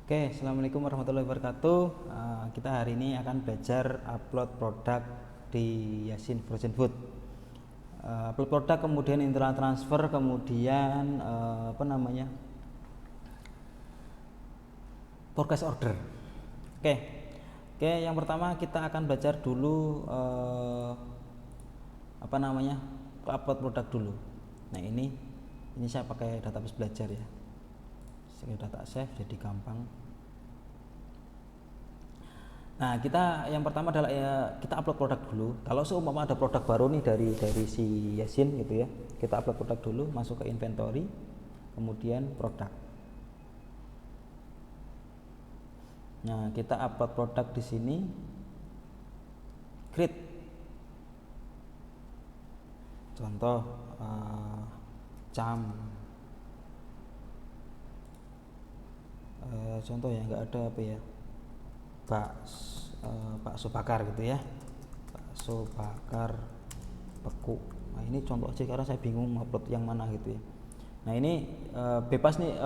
Oke, assalamualaikum warahmatullahi wabarakatuh. Kita hari ini akan belajar upload produk di Yasin Frozen Food. Upload produk, kemudian internal transfer, kemudian forecast order. Oke, yang pertama kita akan belajar dulu upload produk dulu. Nah ini saya pakai database belajar ya. Data save jadi gampang. Nah kita yang pertama adalah kita upload produk dulu. Kalau seumpama ada produk baru nih dari si Yasin gitu ya, kita upload produk dulu, masuk ke inventory, kemudian produk. Nah kita upload produk di sini, create. Contoh contoh ya, nggak ada apa ya, bakso bakar gitu ya, bakso bakar beku. Nah ini contoh aja karena saya bingung upload yang mana gitu ya. Nah ini bebas nih,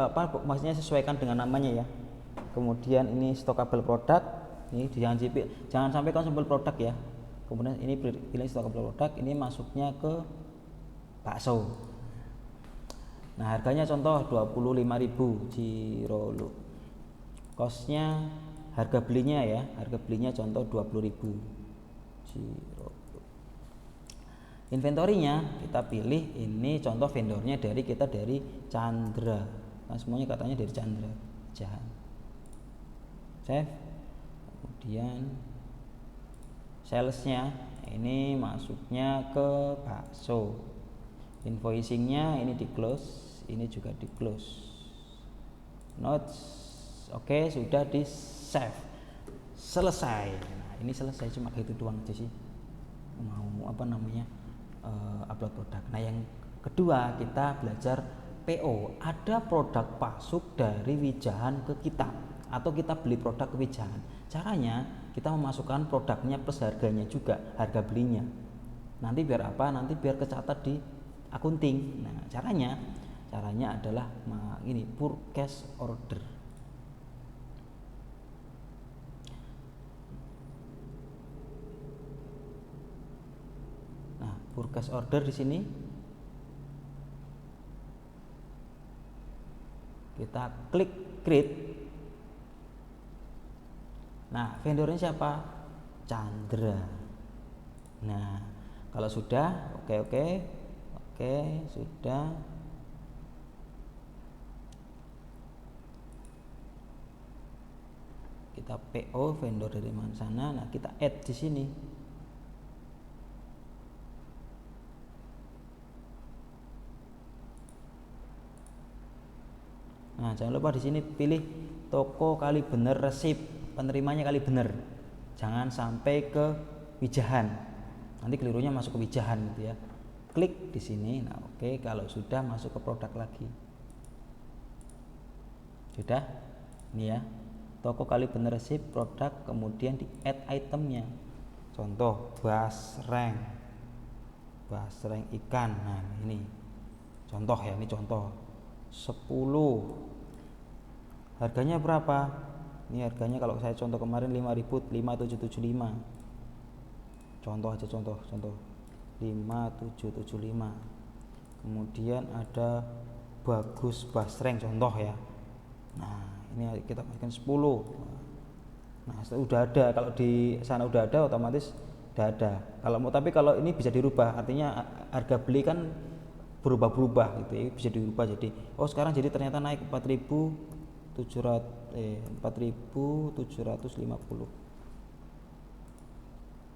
maksudnya sesuaikan dengan namanya ya. Kemudian ini stokable produk, ini jangan sampai consumable produk ya. Kemudian ini pilih stokable produk, ini masuknya ke bakso. Nah harganya contoh 25.000 Cirolo. Costnya harga belinya contoh 20.000 Cirolo. Inventorinya kita pilih ini contoh vendornya dari Chandra. Nah, semuanya katanya dari Chandra. Save. Kemudian salesnya ini masuknya ke bakso. Invoicingnya ini di close, ini juga di close. Notes. Oke, sudah di save. Selesai. Nah, ini selesai, cuma gitu doang aja sih. Mau upload produk. Nah, yang kedua kita belajar PO. Ada produk masuk dari Wijahan ke kita atau kita beli produk ke Wijahan. Caranya kita memasukkan produknya plus harganya juga, harga belinya. Nanti biar apa? Nanti biar kecatat di akunting. Nah, caranya adalah ini purchase order. Nah, purchase order di sini kita klik create. Nah, vendornya siapa? Chandra. Nah, kalau sudah oke, sudah. Kita PO vendor dari mana sana. Nah, kita add di sini. Nah, jangan lupa di sini pilih toko kali bener resip, penerimanya kali bener. Jangan sampai ke Wijahan. Nanti kelirunya masuk ke Wijahan gitu ya. Klik di sini. Nah, oke, kalau sudah masuk ke produk lagi. Sudah? Ini ya. Toko kali bener resip, produk, kemudian di add itemnya. Contoh basreng ikan. Nah, ini contoh ya, ini contoh 10. Harganya berapa? Ini harganya kalau saya contoh kemarin 5.5775. Contoh aja, contoh 5775. Kemudian ada bagus basreng contoh ya. Nah, ini kita masukkan 10. Nah, udah ada, kalau di sana udah ada otomatis udah ada. Kalau ini bisa dirubah, artinya harga beli kan berubah-berubah gitu ya, bisa dirubah jadi sekarang jadi ternyata naik 4.750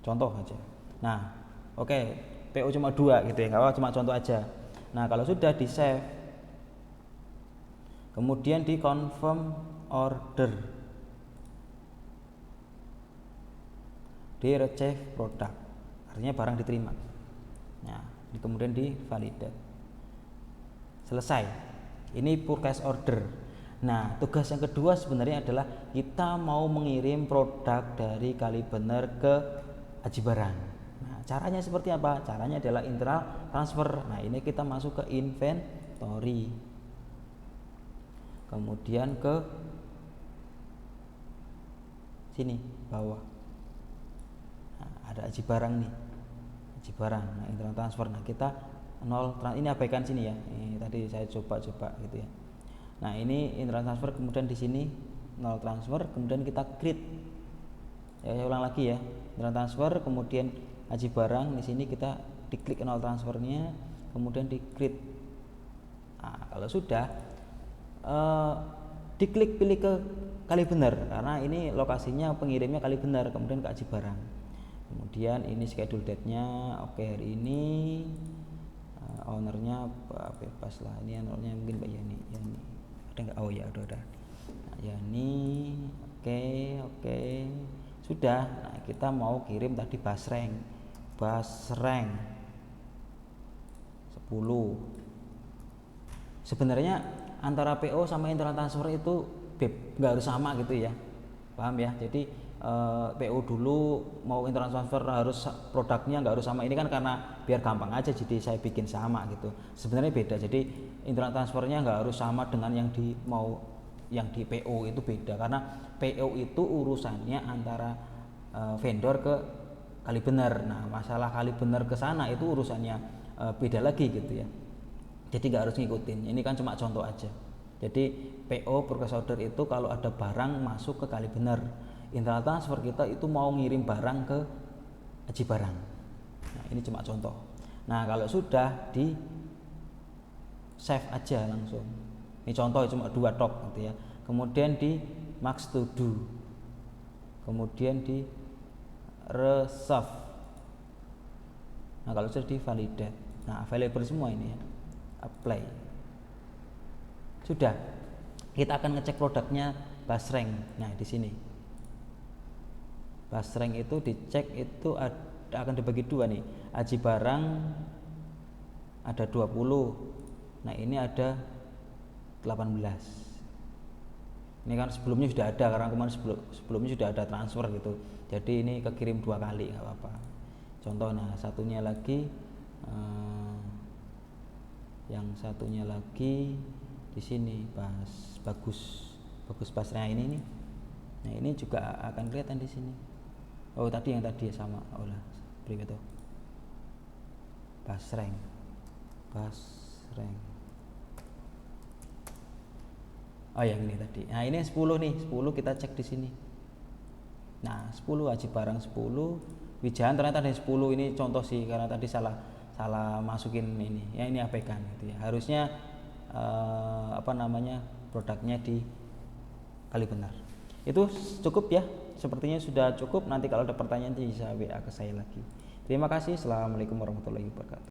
contoh aja. Nah, oke, PO cuma 2 gitu ya, nggak apa, cuma contoh aja. Nah, kalau sudah di save, kemudian di confirm order, di receive produk, artinya barang diterima. Nah, kemudian di validate. Selesai. Ini purchase order. Nah, tugas yang kedua sebenarnya adalah kita mau mengirim produk dari Kalibener ke Aji Barang. Nah, caranya seperti apa? Caranya adalah internal transfer. Nah, ini kita masuk ke inventory. Kemudian ke sini bawah. Nah, ada aji barang nih, aji barang. Nah, internal transfer. Nah, kita ini abaikan sini ya. Ini tadi saya coba gitu ya. Nah, ini internal transfer, kemudian di sini nol transfer, kemudian kita create. Ya, saya ulang lagi ya. Internal transfer, kemudian aji barang, di sini kita diklik nol transfernya, kemudian di create. Nah, kalau sudah diklik pilih ke kali benar, karena ini lokasinya pengirimnya kali benar, kemudian ke aji barang. Kemudian ini schedule date-nya, oke, hari ini ownernya bebas lah, ini ownernya mungkin Mbak Yani. Ada nggak? Oh ya, udah. Nah, Yani, oke, sudah. Nah, kita mau kirim tadi basreng 10. Sebenarnya antara PO sama internal transfer itu nggak harus sama gitu ya, paham ya? Jadi PO dulu mau internal transfer harus produknya nggak harus sama, ini kan karena biar gampang aja jadi saya bikin sama gitu. Sebenarnya beda, jadi internal transfernya nggak harus sama dengan yang di PO itu beda, karena PO itu urusannya antara vendor ke kali bener. Nah, masalah kali bener ke sana itu urusannya beda lagi gitu ya, jadi nggak harus ngikutin. Ini kan cuma contoh aja. Jadi PO purchase order itu kalau ada barang masuk ke kali bener. Internal transfer kita itu mau ngirim barang ke aji barang. Nah, ini cuma contoh. Nah, kalau sudah di save aja langsung. Ini contoh cuma 2 tok gitu ya. Kemudian di max to do. Kemudian di reserve. Nah, kalau sudah di validate. Nah, available semua ini ya. Apply. Sudah. Kita akan ngecek produknya basreng. Nah, di sini. Basreng itu dicek itu akan dibagi 2 nih. Aji barang ada 20. Nah, ini ada 18. Ini kan sebelumnya sudah ada, karena kemarin sebelumnya sudah ada transfer gitu. Jadi ini kekirim 2 kali, nggak apa-apa. Contoh, nah satunya lagi yang satunya lagi di sini bagus pasnya ini nih. Nah, ini juga akan kelihatan di sini. Oh, tadi yang tadi sama. Oh lah, berikut itu. Basreng. Oh, yang ini tadi. Nah, ini 10 nih. 10 kita cek di sini. Nah, 10 aji barang 10. Wijahan ternyata ada 10. Ini contoh sih, karena tadi salah masukin ini. Ya, ini abaikan gitu ya. Harusnya produknya di kali benar. Itu cukup ya. Sepertinya sudah cukup. Nanti kalau ada pertanyaan bisa WA ke saya lagi. Terima kasih. Assalamualaikum warahmatullahi wabarakatuh.